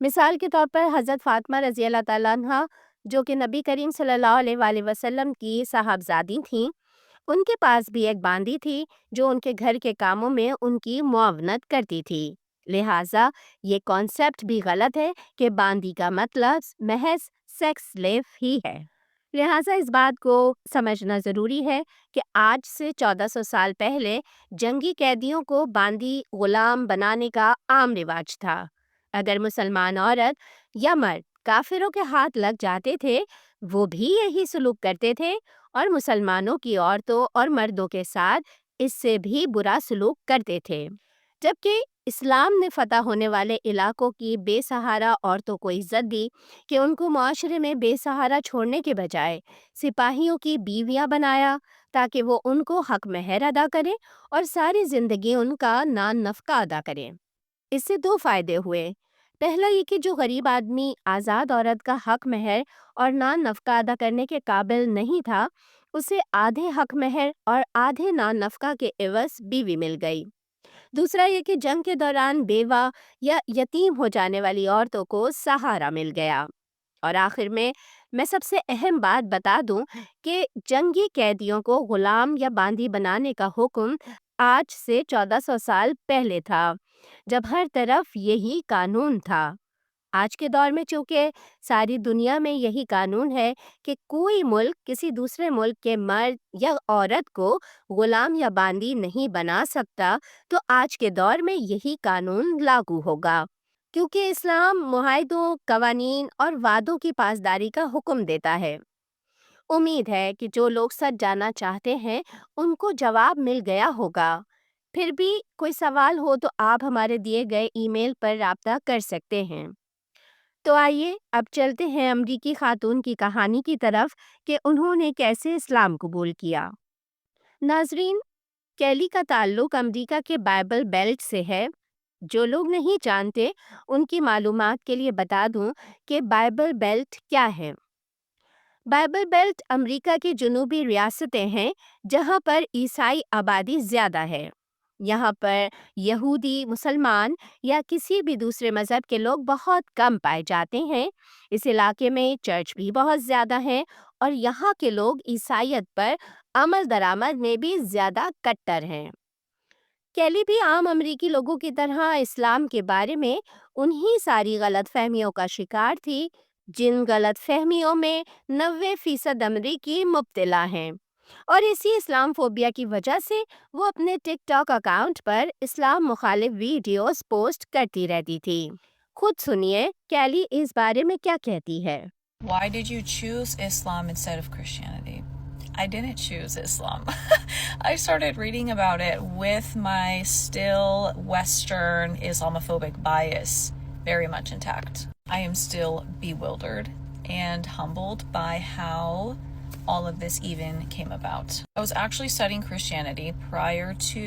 مثال کے طور پر حضرت فاطمہ رضی اللہ تعالیٰ عنہ، جو کہ نبی کریم صلی اللہ علیہ وآلہ وسلم کی صاحبزادی تھیں، ان کے پاس بھی ایک باندی تھی جو ان کے گھر کے کاموں میں ان کی معاونت کرتی تھی۔ لہٰذا یہ کانسیپٹ بھی غلط ہے کہ باندی کا مطلب محض سیکس سلیو ہی ہے۔ لہٰذا اس بات کو سمجھنا ضروری ہے کہ آج سے 1400 سال پہلے جنگی قیدیوں کو باندی غلام بنانے کا عام رواج تھا۔ اگر مسلمان عورت یا مرد کافروں کے ہاتھ لگ جاتے تھے، وہ بھی یہی سلوک کرتے تھے اور مسلمانوں کی عورتوں اور مردوں کے ساتھ اس سے بھی برا سلوک کرتے تھے۔ جبکہ اسلام نے فتح ہونے والے علاقوں کی بے سہارا عورتوں کو عزت دی کہ ان کو معاشرے میں بے سہارا چھوڑنے کے بجائے سپاہیوں کی بیویاں بنایا تاکہ وہ ان کو حق مہر ادا کریں اور ساری زندگی ان کا نان نفقہ ادا کریں۔ اس سے دو فائدے ہوئے۔ پہلا یہ کہ جو غریب آدمی آزاد عورت کا حق مہر اور نان نفقہ ادا کرنے کے قابل نہیں تھا، اسے آدھے حق مہر اور آدھے نان نفقہ کے عوض بیوی مل گئی۔ دوسرا یہ کہ جنگ کے دوران بیوہ یا یتیم ہو جانے والی عورتوں کو سہارا مل گیا۔ اور آخر میں سب سے اہم بات بتا دوں کہ جنگی قیدیوں کو غلام یا باندی بنانے کا حکم آج سے 1400 سال پہلے تھا، جب ہر طرف یہی قانون تھا۔ آج کے دور میں چونکہ ساری دنیا میں یہی قانون ہے کہ کوئی ملک کسی دوسرے ملک کے مرد یا عورت کو غلام یا باندی نہیں بنا سکتا، تو آج کے دور میں یہی قانون لاگو ہوگا، کیونکہ اسلام معاہدوں، قوانین اور وعدوں کی پاسداری کا حکم دیتا ہے۔ امید ہے کہ جو لوگ سچ جاننا چاہتے ہیں ان کو جواب مل گیا ہوگا۔ پھر بھی کوئی سوال ہو تو آپ ہمارے دیے گئے ای میل پر رابطہ کر سکتے ہیں۔ تو آئیے اب چلتے ہیں امریکی خاتون کی کہانی کی طرف کہ انہوں نے کیسے اسلام قبول کیا۔ ناظرین، کیلی کا تعلق امریکہ کے بائبل بیلٹ سے ہے۔ جو لوگ نہیں جانتے ان کی معلومات کے لیے بتا دوں کہ بائبل بیلٹ کیا ہے۔ بائبل بیلٹ امریکہ کی جنوبی ریاستیں ہیں جہاں پر عیسائی آبادی زیادہ ہے۔ یہاں پر یہودی، مسلمان یا کسی بھی دوسرے مذہب کے لوگ بہت کم پائے جاتے ہیں۔ اس علاقے میں چرچ بھی بہت زیادہ ہیں اور یہاں کے لوگ عیسائیت پر عمل درآمد میں بھی زیادہ کٹر ہیں۔ کیلی بھی عام امریکی لوگوں کی طرح اسلام کے بارے میں انہی ساری غلط فہمیوں کا شکار تھی جن غلط فہمیوں میں 90% امریکی مبتلا ہیں، اور اسی اسلام فوبیا کی وجہ سے وہ اپنے ٹک ٹاک اکاؤنٹ پر اسلام مخالف ویڈیوز پوسٹ کرتی رہتی تھی۔ خود سنیے کیلی اس بارے میں کیا کہتی ہے۔ Why did you choose Islam instead of Christianity? I didn't choose Islam. I started reading about it with my still Western Islamophobic bias very much intact. I am still bewildered and humbled by how all of this even came about. I was actually studying Christianity prior to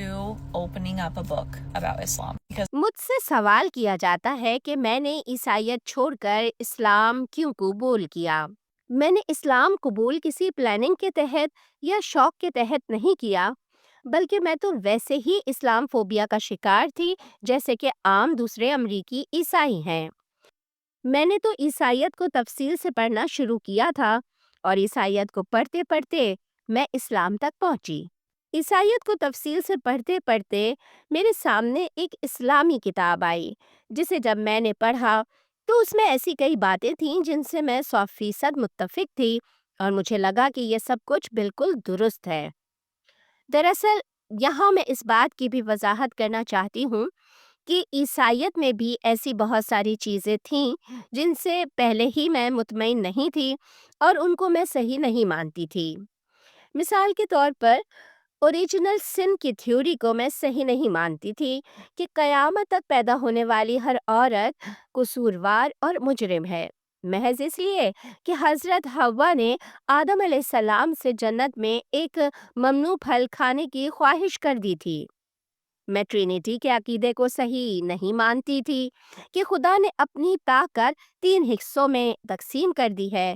opening up a book about Islam because مجھ سے سوال کیا جاتا ہے کہ میں نے عیسائیت چھوڑ کر اسلام کیوں قبول کیا۔ میں نے اسلام قبول کسی پلاننگ کے تحت یا شوق کے تحت نہیں کیا، بلکہ میں تو ویسے ہی اسلام فوبیا کا شکار تھی جیسے کہ عام دوسرے امریکی عیسائی ہیں۔ میں نے تو عیسائیت کو تفصیل سے پڑھنا شروع کیا تھا اور عیسائیت کو پڑھتے پڑھتے میں اسلام تک پہنچی۔ عیسائیت کو تفصیل سے پڑھتے پڑھتے میرے سامنے ایک اسلامی کتاب آئی جسے جب میں نے پڑھا تو اس میں ایسی کئی باتیں تھیں جن سے میں 100% متفق تھی اور مجھے لگا کہ یہ سب کچھ بالکل درست ہے۔ دراصل یہاں میں اس بات کی بھی وضاحت کرنا چاہتی ہوں کہ عیسائیت میں بھی ایسی بہت ساری چیزیں تھیں جن سے پہلے ہی میں مطمئن نہیں تھی اور ان کو میں صحیح نہیں مانتی تھی۔ مثال کے طور پر اوریجنل سن کی تھیوری کو میں صحیح نہیں مانتی تھی کہ قیامت تک پیدا ہونے والی ہر عورت قصوروار اور مجرم ہے، محض اس لیے کہ حضرت حوا نے آدم علیہ السلام سے جنت میں ایک ممنوع پھل کھانے کی خواہش کر دی تھی۔ میں ٹرینیٹی کے عقیدے کو صحیح نہیں مانتی تھی کہ خدا نے اپنی طاقت 3 حصوں میں تقسیم کر دی ہے،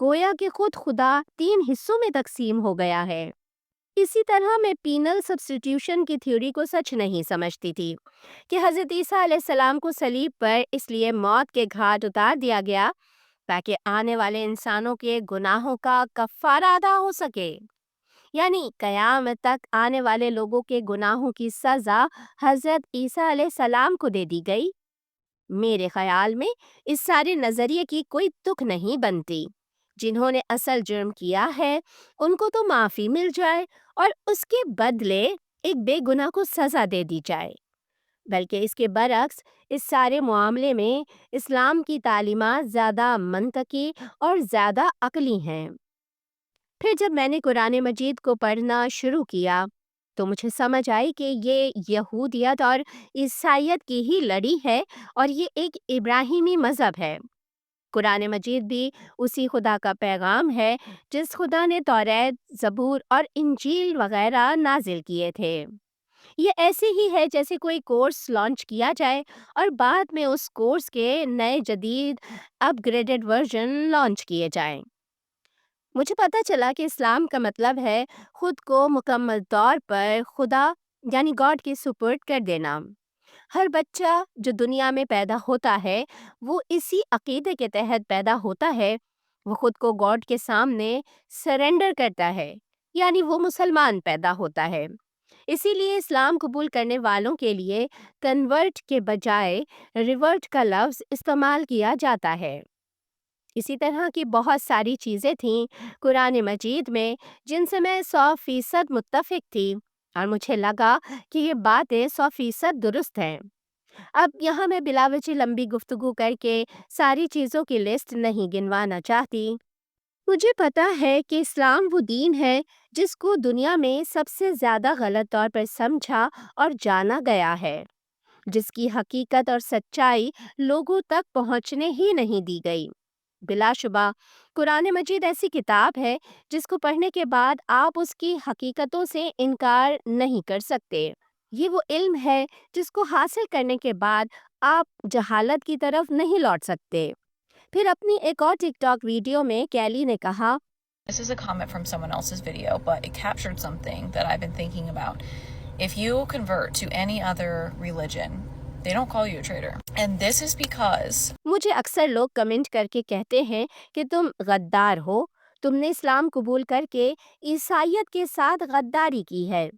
گویا کہ خود خدا 3 حصوں میں تقسیم ہو گیا ہے۔ اسی طرح میں پینل سبسٹیٹیوشن کی تھیوری کو سچ نہیں سمجھتی تھی کہ حضرت عیسیٰ علیہ السلام کو صلیب پر اس لیے موت کے گھاٹ اتار دیا گیا تاکہ آنے والے انسانوں کے گناہوں کا کفارہ ادا ہو سکے، یعنی قیامت تک آنے والے لوگوں کے گناہوں کی سزا حضرت عیسیٰ علیہ السلام کو دے دی گئی۔ میرے خیال میں اس سارے نظریے کی کوئی تک نہیں بنتی۔ جنہوں نے اصل جرم کیا ہے ان کو تو معافی مل جائے اور اس کے بدلے ایک بے گناہ کو سزا دے دی جائے، بلکہ اس کے برعکس اس سارے معاملے میں اسلام کی تعلیمات زیادہ منطقی اور زیادہ عقلی ہیں۔ پھر جب میں نے قرآن مجید کو پڑھنا شروع کیا تو مجھے سمجھ آئی کہ یہ یہودیت اور عیسائیت کی ہی لڑی ہے اور یہ ایک ابراہیمی مذہب ہے۔ قرآن مجید بھی اسی خدا کا پیغام ہے جس خدا نے توریت، زبور اور انجیل وغیرہ نازل کیے تھے۔ یہ ایسے ہی ہے جیسے کوئی کورس لانچ کیا جائے اور بعد میں اس کورس کے نئے جدید اپ گریڈڈ ورژن لانچ کیے جائیں۔ مجھے پتہ چلا کہ اسلام کا مطلب ہے خود کو مکمل طور پر خدا یعنی گاڈ کے سپرد کر دینا۔ ہر بچہ جو دنیا میں پیدا ہوتا ہے وہ اسی عقیدے کے تحت پیدا ہوتا ہے، وہ خود کو گاڈ کے سامنے سرنڈر کرتا ہے، یعنی وہ مسلمان پیدا ہوتا ہے۔ اسی لیے اسلام قبول کرنے والوں کے لیے کنورٹ کے بجائے ریورٹ کا لفظ استعمال کیا جاتا ہے۔ اسی طرح کی بہت ساری چیزیں تھیں قرآن مجید میں جن سے میں 100% متفق تھی اور مجھے لگا کہ یہ باتیں 100% درست ہیں۔ اب یہاں میں بلا وجہ لمبی گفتگو کر کے ساری چیزوں کی لسٹ نہیں گنوانا چاہتی۔ مجھے پتا ہے کہ اسلام وہ دین ہے جس کو دنیا میں سب سے زیادہ غلط طور پر سمجھا اور جانا گیا ہے، جس کی حقیقت اور سچائی لوگوں تک پہنچنے ہی نہیں دی گئی۔ بلا شبہ قرآن مجید ایسی کتاب ہے جس کو پڑھنے کے بعد آپ اس کی حقیقتوں سے انکار نہیں کر سکتے۔ یہ وہ علم ہے جس کو حاصل کرنے کے بعد آپ جہالت کی طرف نہیں لوٹ سکتے۔ پھر اپنی ایک اور ٹک ٹاک ویڈیو میں کیلی نے کہا، This is a comment from someone else's video, but it captured something that I've been thinking about. If you convert to any other religion, they don't call you a traitor. And this is because مجھے اکثر لوگ comment کر کے کہتے ہیں کہ تم غدار ہو، تم نے اسلام قبول کر کے عیسائیت کے ساتھ غداری کی ہے۔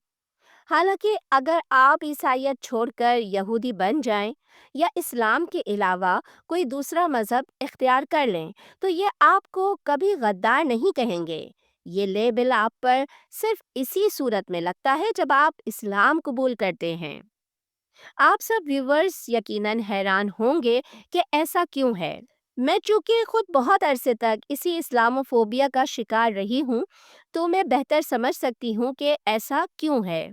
حالانکہ اگر آپ عیسائیت چھوڑ کر یہودی بن جائیں یا اسلام کے علاوہ کوئی دوسرا مذہب اختیار کر لیں تو یہ آپ کو کبھی غدار نہیں کہیں گے۔ یہ لیبل آپ پر صرف اسی صورت میں لگتا ہے جب آپ اسلام قبول کرتے ہیں۔ آپ سب ویورز یقیناً حیران ہوں گے کہ ایسا کیوں ہے۔ میں چونکہ خود بہت عرصے تک اسی اسلاموفوبیا کا شکار رہی ہوں تو میں بہتر سمجھ سکتی ہوں کہ ایسا کیوں ہے۔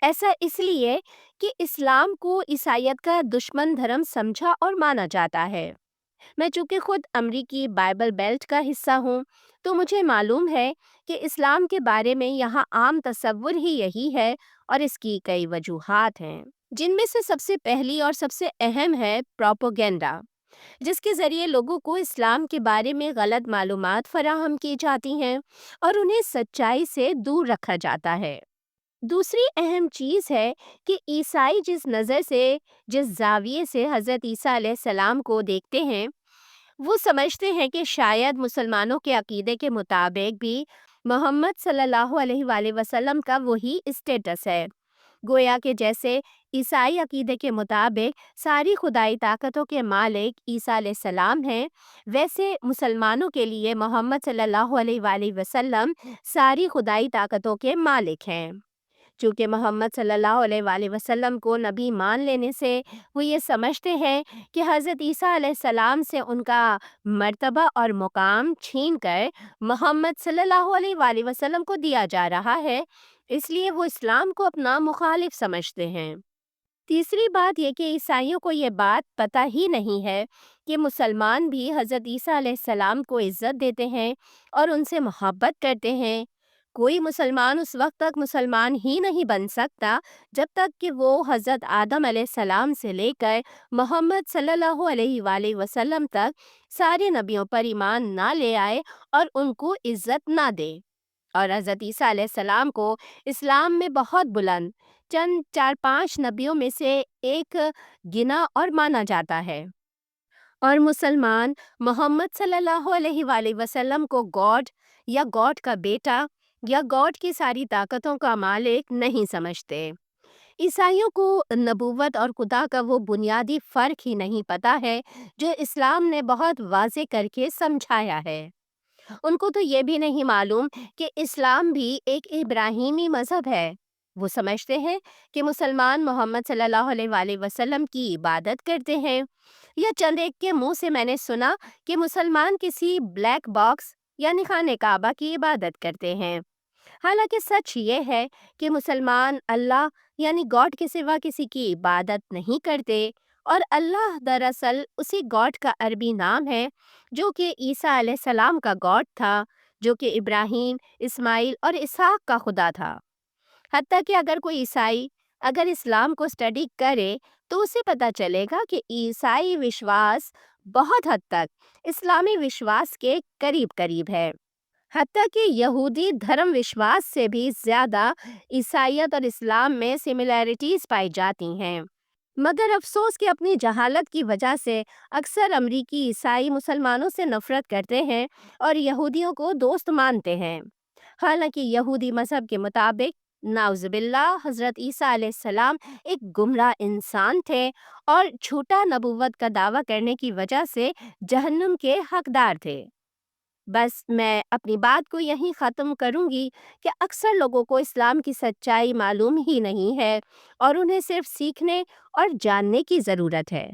ایسا اس لیے کہ اسلام کو عیسائیت کا دشمن دھرم سمجھا اور مانا جاتا ہے۔ میں چونکہ خود امریکی بائبل بیلٹ کا حصہ ہوں تو مجھے معلوم ہے کہ اسلام کے بارے میں یہاں عام تصور ہی یہی ہے اور اس کی کئی وجوہات ہیں، جن میں سے سب سے پہلی اور سب سے اہم ہے پروپیگنڈا، جس کے ذریعے لوگوں کو اسلام کے بارے میں غلط معلومات فراہم کی جاتی ہیں اور انہیں سچائی سے دور رکھا جاتا ہے۔ دوسری اہم چیز ہے کہ عیسائی جس نظر سے، جس زاویے سے حضرت عیسیٰ علیہ السلام کو دیکھتے ہیں، وہ سمجھتے ہیں کہ شاید مسلمانوں کے عقیدے کے مطابق بھی محمد صلی اللہ علیہ وآلہ وسلم کا وہی اسٹیٹس ہے، گویا کہ جیسے عیسائی عقیدے کے مطابق ساری خدائی طاقتوں کے مالک عیسیٰ علیہ السلام ہیں، ویسے مسلمانوں کے لیے محمد صلی اللہ علیہ وآلہ وسلم ساری خدائی طاقتوں کے مالک ہیں۔ چونکہ محمد صلی اللہ علیہ وآلہ وسلم کو نبی مان لینے سے وہ یہ سمجھتے ہیں کہ حضرت عیسیٰ علیہ السلام سے ان کا مرتبہ اور مقام چھین کر محمد صلی اللہ علیہ وآلہ وسلم کو دیا جا رہا ہے، اس لیے وہ اسلام کو اپنا مخالف سمجھتے ہیں۔ تیسری بات یہ کہ عیسائیوں کو یہ بات پتہ ہی نہیں ہے کہ مسلمان بھی حضرت عیسیٰ علیہ السلام کو عزت دیتے ہیں اور ان سے محبت کرتے ہیں۔ کوئی مسلمان اس وقت تک مسلمان ہی نہیں بن سکتا جب تک کہ وہ حضرت آدم علیہ السلام سے لے کر محمد صلی اللہ علیہ وآلہ وسلم تک سارے نبیوں پر ایمان نہ لے آئے اور ان کو عزت نہ دے۔ اور حضرت عیسیٰ علیہ السلام کو اسلام میں بہت بلند چند 4-5 نبیوں میں سے ایک گنا اور مانا جاتا ہے۔ اور مسلمان محمد صلی اللہ علیہ وآلہ وسلم کو گاڈ یا گاڈ کا بیٹا یا گاڈ کی ساری طاقتوں کا مالک نہیں سمجھتے۔ عیسائیوں کو نبوت اور خدا کا وہ بنیادی فرق ہی نہیں پتہ ہے جو اسلام نے بہت واضح کر کے سمجھایا ہے۔ ان کو تو یہ بھی نہیں معلوم کہ اسلام بھی ایک ابراہیمی مذہب ہے۔ وہ سمجھتے ہیں کہ مسلمان محمد صلی اللہ علیہ وآلہ وسلم کی عبادت کرتے ہیں، یا چند ایک کے منہ سے میں نے سنا کہ مسلمان کسی بلیک باکس یعنی خانہ کعبہ کی عبادت کرتے ہیں۔ حالانکہ سچ یہ ہے کہ مسلمان اللہ یعنی گاڈ کے سوا کسی کی عبادت نہیں کرتے، اور اللہ دراصل اسی گاڈ کا عربی نام ہے جو کہ عیسیٰ علیہ السلام کا گاڈ تھا، جو کہ ابراہیم، اسماعیل اور اسحاق کا خدا تھا۔ حتیٰ کہ اگر کوئی عیسائی اگر اسلام کو اسٹڈی کرے تو اسے پتہ چلے گا کہ عیسائی وشواس بہت حد تک اسلامی وشواس کے قریب قریب ہے۔ حتیٰ کہ یہودی دھرم وشواس سے بھی زیادہ عیسائیت اور اسلام میں سملیرٹیز پائی جاتی ہیں۔ مگر افسوس کہ اپنی جہالت کی وجہ سے اکثر امریکی عیسائی مسلمانوں سے نفرت کرتے ہیں اور یہودیوں کو دوست مانتے ہیں۔ حالانکہ یہودی مذہب کے مطابق نعوذ باللہ حضرت عیسیٰ علیہ السلام ایک گمراہ انسان تھے اور جھوٹا نبوت کا دعویٰ کرنے کی وجہ سے جہنم کے حقدار تھے۔ بس میں اپنی بات کو یہیں ختم کروں گی کہ اکثر لوگوں کو اسلام کی سچائی معلوم ہی نہیں ہے اور انہیں صرف سیکھنے اور جاننے کی ضرورت ہے۔